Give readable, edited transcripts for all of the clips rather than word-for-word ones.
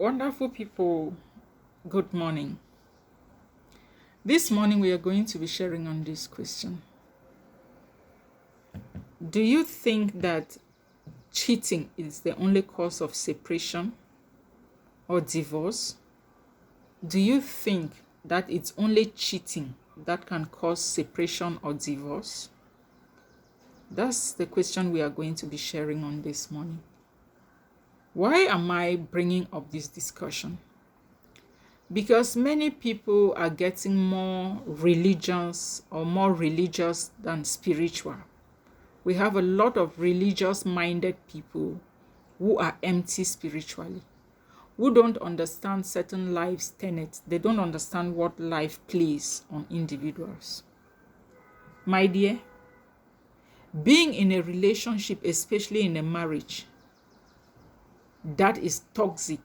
Wonderful people, good morning. This morning we are going to be sharing on this question. Do you think that cheating is the only cause of separation or divorce? Do you think that it's only cheating that can cause separation or divorce? That's the question we are going to be sharing on this morning. Why am I bringing up this discussion? Because many people are getting more religious than spiritual. We have a lot of religious-minded people who are empty spiritually, who don't understand certain life's tenets. They don't understand what life plays on individuals. My dear, being in a relationship, especially in a marriage, that is toxic,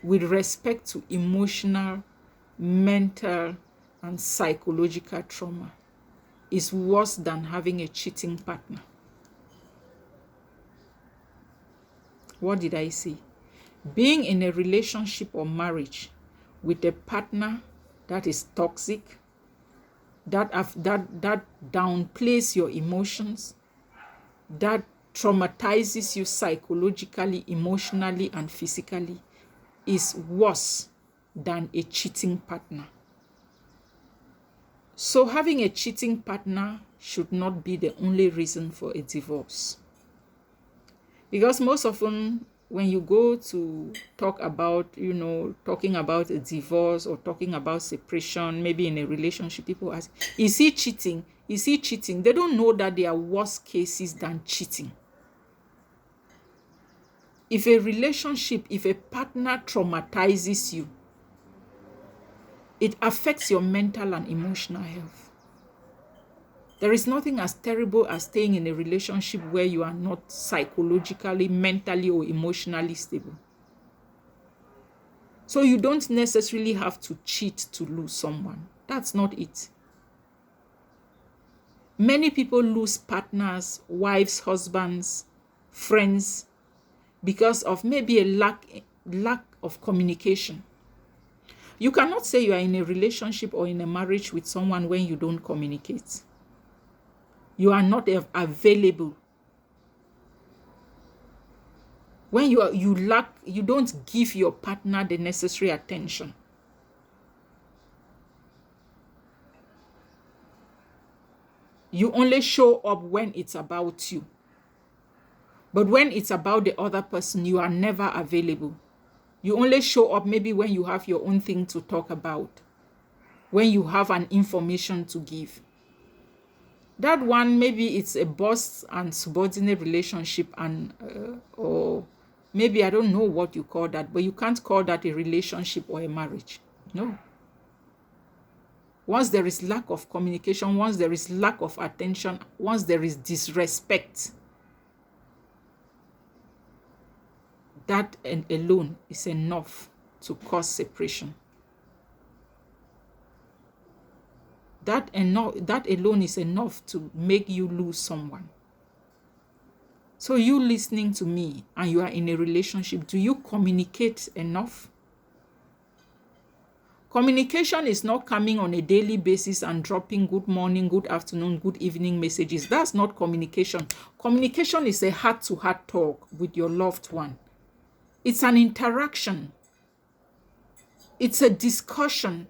with respect to emotional, mental, and psychological trauma, is worse than having a cheating partner. What did I say? Being in a relationship or marriage with a partner that is toxic, that downplays your emotions, that traumatizes you psychologically, emotionally, and physically, is worse than a cheating partner. So having a cheating partner should not be the only reason for a divorce. Because most often when you go to talk about, talking about a divorce or talking about separation, maybe in a relationship, people ask, is he cheating? Is he cheating? They don't know that there are worse cases than cheating. If a partner traumatizes you, it affects your mental and emotional health. There is nothing as terrible as staying in a relationship where you are not psychologically, mentally, or emotionally stable. So you don't necessarily have to cheat to lose someone. That's not it. Many people lose partners, wives, husbands, friends, because of maybe a lack of communication. You cannot say you are in a relationship or in a marriage with someone when you don't communicate. You are not available. When you don't give your partner the necessary attention. You only show up when it's about you. But when it's about the other person, you are never available. You only show up maybe when you have your own thing to talk about, when you have an information to give. That one, maybe it's a boss and subordinate relationship, or maybe I don't know what you call that, but you can't call that a relationship or a marriage. No. Once there is lack of communication, once there is lack of attention, once there is disrespect, that alone is enough to cause separation. That alone is enough to make you lose someone. So you listening to me and you are in a relationship, do you communicate enough? Communication is not coming on a daily basis and dropping good morning, good afternoon, good evening messages. That's not communication. Communication is a heart-to-heart talk with your loved one. It's an interaction. It's a discussion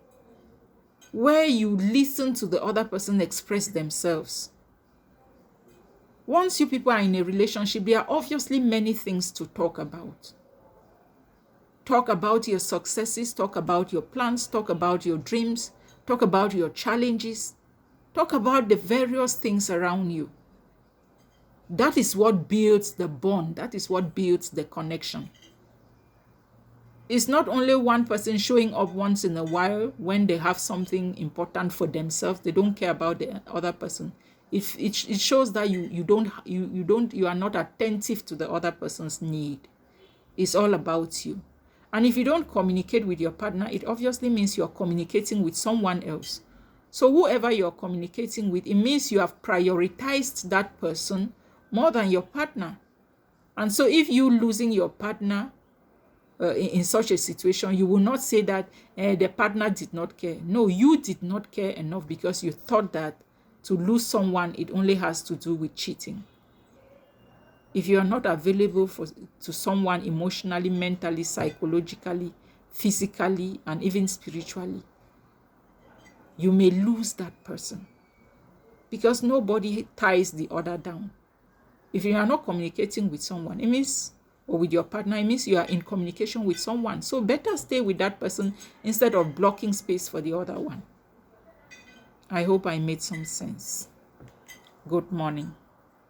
where you listen to the other person express themselves. Once you people are in a relationship, there are obviously many things to talk about. Talk about your successes, talk about your plans, talk about your dreams, talk about your challenges, talk about the various things around you. That is what builds the bond. That is what builds the connection. It's not only one person showing up once in a while when they have something important for themselves. They don't care about the other person. It shows that you are not attentive to the other person's need. It's all about you. And if you don't communicate with your partner, it obviously means you're communicating with someone else. So whoever you're communicating with, it means you have prioritized that person more than your partner. And so if you losing your partner in such a situation, you will not say that the partner did not care. No, you did not care enough because you thought that to lose someone, it only has to do with cheating. If you are not available to someone emotionally, mentally, psychologically, physically, and even spiritually, you may lose that person because nobody ties the other down. If you are not communicating with someone, it means, or with your partner, it means you are in communication with someone. So better stay with that person instead of blocking space for the other one. I hope I made some sense. Good morning.